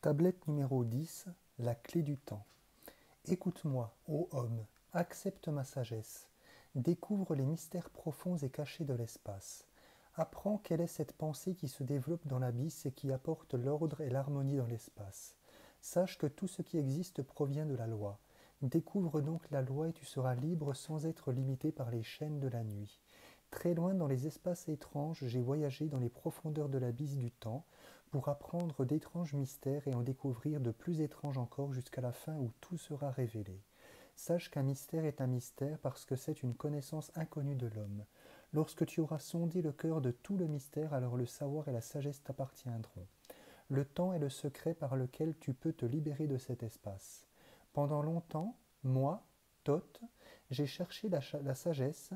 Tablette numéro 10, la clé du temps. Écoute-moi, ô homme, accepte ma sagesse, découvre les mystères profonds et cachés de l'espace. Apprends quelle est cette pensée qui se développe dans l'abysse et qui apporte l'ordre et l'harmonie dans l'espace. Sache que tout ce qui existe provient de la loi. Découvre donc la loi et tu seras libre sans être limité par les chaînes de la nuit. Très loin dans les espaces étranges, j'ai voyagé dans les profondeurs de l'abysse du temps pour apprendre d'étranges mystères et en découvrir de plus étranges encore jusqu'à la fin où tout sera révélé. Sache qu'un mystère est un mystère parce que c'est une connaissance inconnue de l'homme. Lorsque tu auras sondé le cœur de tout le mystère, alors le savoir et la sagesse t'appartiendront. Le temps est le secret par lequel tu peux te libérer de cet espace. Pendant longtemps, moi, Thoth, j'ai cherché la sagesse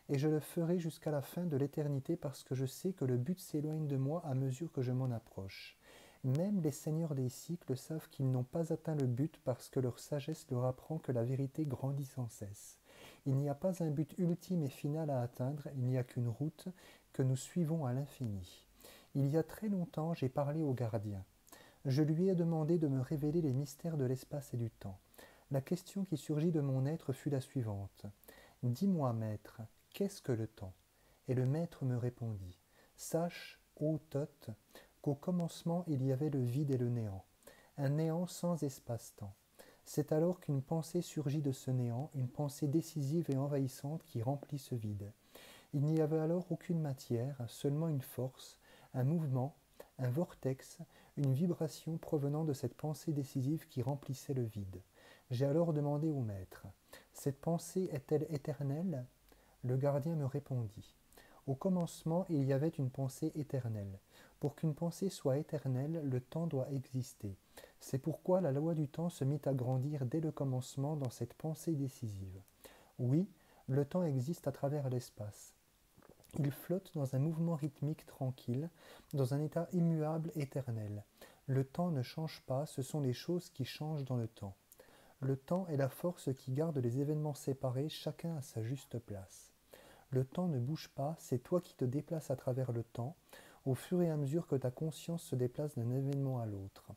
et je le ferai jusqu'à la fin de l'éternité parce que je sais que le but s'éloigne de moi à mesure que je m'en approche. Même les seigneurs des cycles savent qu'ils n'ont pas atteint le but parce que leur sagesse leur apprend que la vérité grandit sans cesse. Il n'y a pas un but ultime et final à atteindre, il n'y a qu'une route que nous suivons à l'infini. Il y a très longtemps, j'ai parlé au gardien. Je lui ai demandé de me révéler les mystères de l'espace et du temps. La question qui surgit de mon être fut la suivante. Dis-moi, maître, qu'est-ce que le temps? Et le maître me répondit. Sache, ô Thoth, qu'au commencement il y avait le vide et le néant, un néant sans espace-temps. C'est alors qu'une pensée surgit de ce néant, une pensée décisive et envahissante qui remplit ce vide. Il n'y avait alors aucune matière, seulement une force, un mouvement, un vortex, une vibration provenant de cette pensée décisive qui remplissait le vide. J'ai alors demandé au maître, cette pensée est-elle éternelle? Le gardien me répondit, au commencement il y avait une pensée éternelle. Pour qu'une pensée soit éternelle, le temps doit exister. C'est pourquoi la loi du temps se mit à grandir dès le commencement dans cette pensée décisive. Oui, le temps existe à travers l'espace. Il flotte dans un mouvement rythmique tranquille, dans un état immuable éternel. Le temps ne change pas, ce sont les choses qui changent dans le temps. Le temps est la force qui garde les événements séparés, chacun à sa juste place. Le temps ne bouge pas, c'est toi qui te déplaces à travers le temps, au fur et à mesure que ta conscience se déplace d'un événement à l'autre.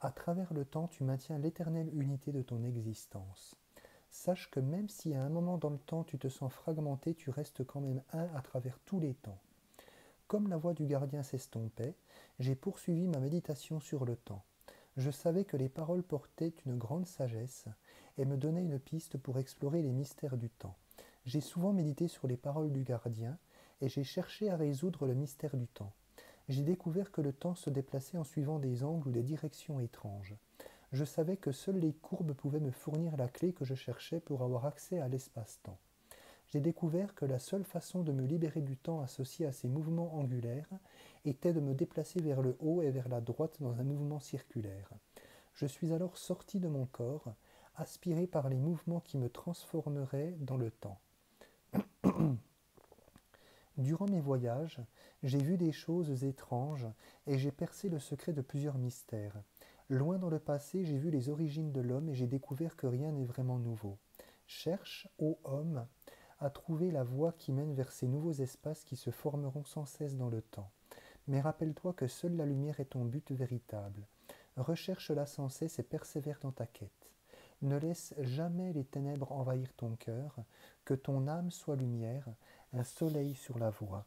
À travers le temps, tu maintiens l'éternelle unité de ton existence. Sache que même si à un moment dans le temps tu te sens fragmenté, tu restes quand même un à travers tous les temps. Comme la voix du gardien s'estompait, j'ai poursuivi ma méditation sur le temps. Je savais que les paroles portaient une grande sagesse et me donnaient une piste pour explorer les mystères du temps. J'ai souvent médité sur les paroles du gardien et j'ai cherché à résoudre le mystère du temps. J'ai découvert que le temps se déplaçait en suivant des angles ou des directions étranges. Je savais que seules les courbes pouvaient me fournir la clé que je cherchais pour avoir accès à l'espace-temps. J'ai découvert que la seule façon de me libérer du temps associé à ces mouvements angulaires était de me déplacer vers le haut et vers la droite dans un mouvement circulaire. Je suis alors sorti de mon corps, aspiré par les mouvements qui me transformeraient dans le temps. Durant mes voyages, j'ai vu des choses étranges et j'ai percé le secret de plusieurs mystères. Loin dans le passé, j'ai vu les origines de l'homme et j'ai découvert que rien n'est vraiment nouveau. Cherche, ô homme, à trouver la voie qui mène vers ces nouveaux espaces qui se formeront sans cesse dans le temps. Mais rappelle-toi que seule la lumière est ton but véritable. Recherche-la sans cesse et persévère dans ta quête. Ne laisse jamais les ténèbres envahir ton cœur, que ton âme soit lumière, un soleil sur la voie.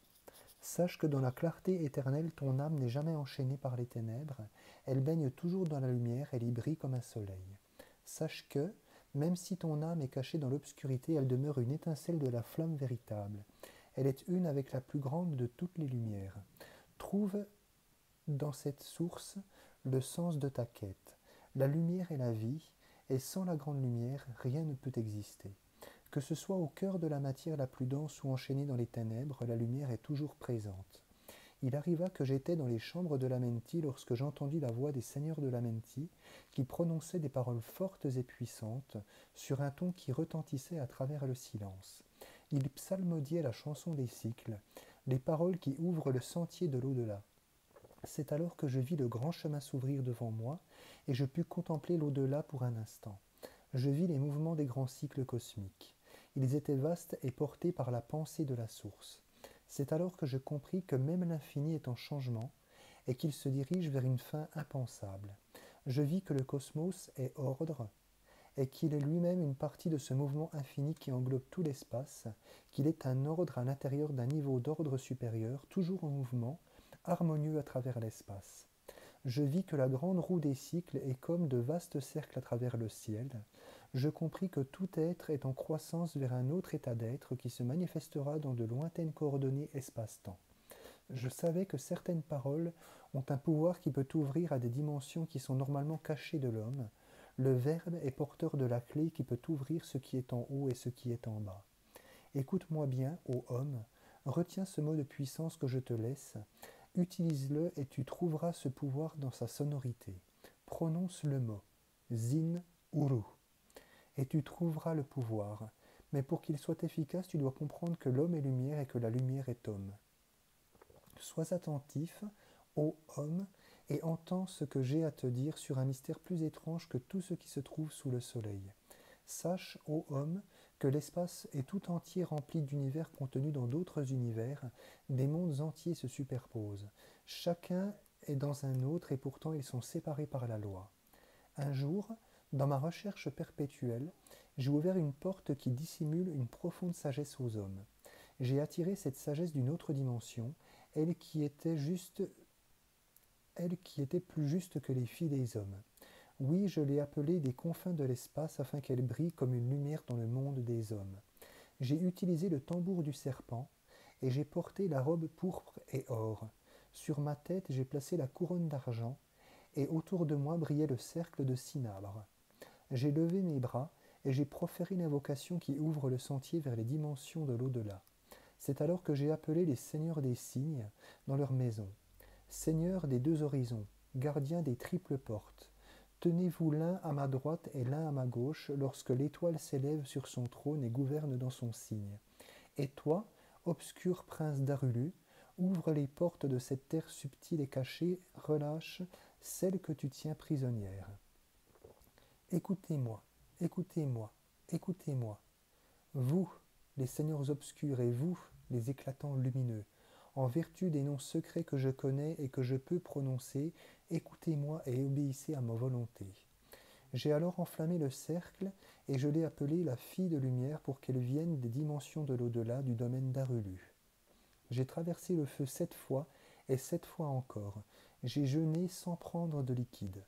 Sache que dans la clarté éternelle, ton âme n'est jamais enchaînée par les ténèbres, elle baigne toujours dans la lumière, elle y brille comme un soleil. Sache que, même si ton âme est cachée dans l'obscurité, elle demeure une étincelle de la flamme véritable. Elle est une avec la plus grande de toutes les lumières. Trouve dans cette source le sens de ta quête. La lumière est la vie, et sans la grande lumière, rien ne peut exister. Que ce soit au cœur de la matière la plus dense ou enchaînée dans les ténèbres, la lumière est toujours présente. Il arriva que j'étais dans les chambres de l'Amenti lorsque j'entendis la voix des seigneurs de l'Amenti qui prononçaient des paroles fortes et puissantes sur un ton qui retentissait à travers le silence. Ils psalmodiaient la chanson des cycles, les paroles qui ouvrent le sentier de l'au-delà. C'est alors que je vis le grand chemin s'ouvrir devant moi et je pus contempler l'au-delà pour un instant. Je vis les mouvements des grands cycles cosmiques. Ils étaient vastes et portés par la pensée de la source. C'est alors que je compris que même l'infini est en changement et qu'il se dirige vers une fin impensable. Je vis que le cosmos est ordre, et qu'il est lui-même une partie de ce mouvement infini qui englobe tout l'espace, qu'il est un ordre à l'intérieur d'un niveau d'ordre supérieur, toujours en mouvement, harmonieux à travers l'espace. Je vis que la grande roue des cycles est comme de vastes cercles à travers le ciel. Je compris que tout être est en croissance vers un autre état d'être qui se manifestera dans de lointaines coordonnées espace-temps. Je savais que certaines paroles ont un pouvoir qui peut ouvrir à des dimensions qui sont normalement cachées de l'homme. Le verbe est porteur de la clé qui peut ouvrir ce qui est en haut et ce qui est en bas. Écoute-moi bien, ô homme, retiens ce mot de puissance que je te laisse, utilise-le et tu trouveras ce pouvoir dans sa sonorité. Prononce le mot, Zin Uru, et tu trouveras le pouvoir. Mais pour qu'il soit efficace, tu dois comprendre que l'homme est lumière et que la lumière est homme. Sois attentif, ô homme, et entends ce que j'ai à te dire sur un mystère plus étrange que tout ce qui se trouve sous le soleil. Sache, ô homme, que l'espace est tout entier rempli d'univers contenus dans d'autres univers, des mondes entiers se superposent. Chacun est dans un autre et pourtant ils sont séparés par la loi. Un jour, dans ma recherche perpétuelle, j'ai ouvert une porte qui dissimule une profonde sagesse aux hommes. J'ai attiré cette sagesse d'une autre dimension, elle qui était plus juste que les filles des hommes. Oui, je l'ai appelée des confins de l'espace afin qu'elle brille comme une lumière dans le monde des hommes. J'ai utilisé le tambour du serpent et j'ai porté la robe pourpre et or. Sur ma tête, j'ai placé la couronne d'argent et autour de moi brillait le cercle de cinabre. J'ai levé mes bras et j'ai proféré l'invocation qui ouvre le sentier vers les dimensions de l'au-delà. C'est alors que j'ai appelé les seigneurs des cygnes dans leur maison. Seigneurs des deux horizons, gardiens des triples portes, tenez-vous l'un à ma droite et l'un à ma gauche lorsque l'étoile s'élève sur son trône et gouverne dans son signe. Et toi, obscur prince d'Arulu, ouvre les portes de cette terre subtile et cachée, relâche celle que tu tiens prisonnière. Écoutez-moi, écoutez-moi, écoutez-moi. Vous, les seigneurs obscurs, et vous, les éclatants lumineux, en vertu des noms secrets que je connais et que je peux prononcer, écoutez-moi et obéissez à ma volonté. J'ai alors enflammé le cercle et je l'ai appelée la fille de lumière pour qu'elle vienne des dimensions de l'au-delà du domaine d'Arulu. J'ai traversé le feu 7 fois et 7 fois encore. J'ai jeûné sans prendre de liquide.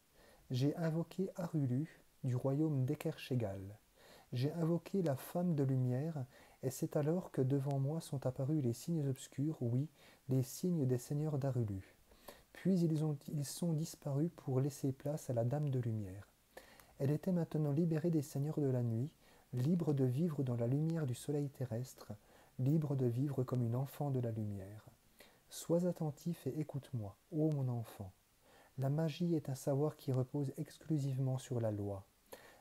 J'ai invoqué Arulu du royaume d'Ekerchegal. J'ai invoqué la femme de lumière, et c'est alors que devant moi sont apparus les signes obscurs, oui, les signes des seigneurs d'Arulu. Puis ils sont disparus pour laisser place à la dame de lumière. Elle était maintenant libérée des seigneurs de la nuit, libre de vivre dans la lumière du soleil terrestre, libre de vivre comme une enfant de la lumière. Sois attentif et écoute-moi, ô mon enfant. La magie est un savoir qui repose exclusivement sur la loi.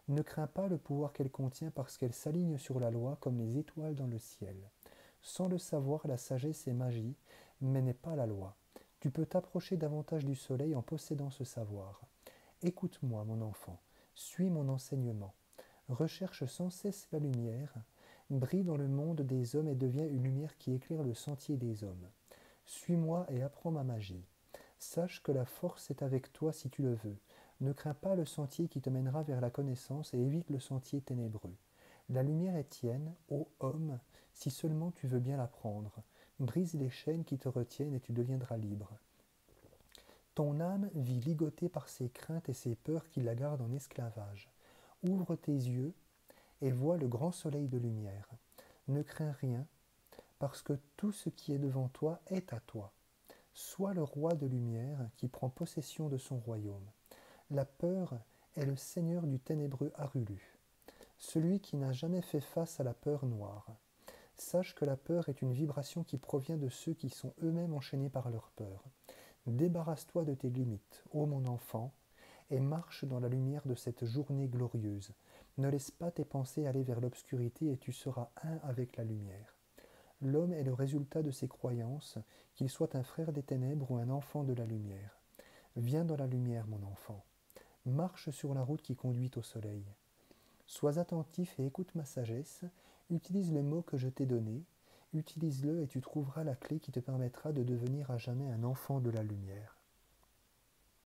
Ne crains pas le pouvoir qu'elle contient parce qu'elle s'aligne sur la loi comme les étoiles dans le ciel. Sans le savoir, la sagesse est magie, mais n'est pas la loi. Tu peux t'approcher davantage du soleil en possédant ce savoir. Écoute-moi, mon enfant, suis mon enseignement. Recherche sans cesse la lumière, brille dans le monde des hommes et deviens une lumière qui éclaire le sentier des hommes. Suis-moi et apprends ma magie. Sache que la force est avec toi si tu le veux. Ne crains pas le sentier qui te mènera vers la connaissance et évite le sentier ténébreux. La lumière est tienne, ô homme, si seulement tu veux bien la prendre. Brise les chaînes qui te retiennent et tu deviendras libre. Ton âme vit ligotée par ses craintes et ses peurs qui la gardent en esclavage. Ouvre tes yeux et vois le grand soleil de lumière. Ne crains rien, parce que tout ce qui est devant toi est à toi. Sois le roi de lumière qui prend possession de son royaume. La peur est le seigneur du ténébreux Arulu, celui qui n'a jamais fait face à la peur noire. Sache que la peur est une vibration qui provient de ceux qui sont eux-mêmes enchaînés par leur peur. Débarrasse-toi de tes limites, ô mon enfant, et marche dans la lumière de cette journée glorieuse. Ne laisse pas tes pensées aller vers l'obscurité et tu seras un avec la lumière. L'homme est le résultat de ses croyances, qu'il soit un frère des ténèbres ou un enfant de la lumière. Viens dans la lumière, mon enfant. Marche sur la route qui conduit au soleil. Sois attentif et écoute ma sagesse, utilise le mot que je t'ai donné, utilise-le et tu trouveras la clé qui te permettra de devenir à jamais un enfant de la lumière.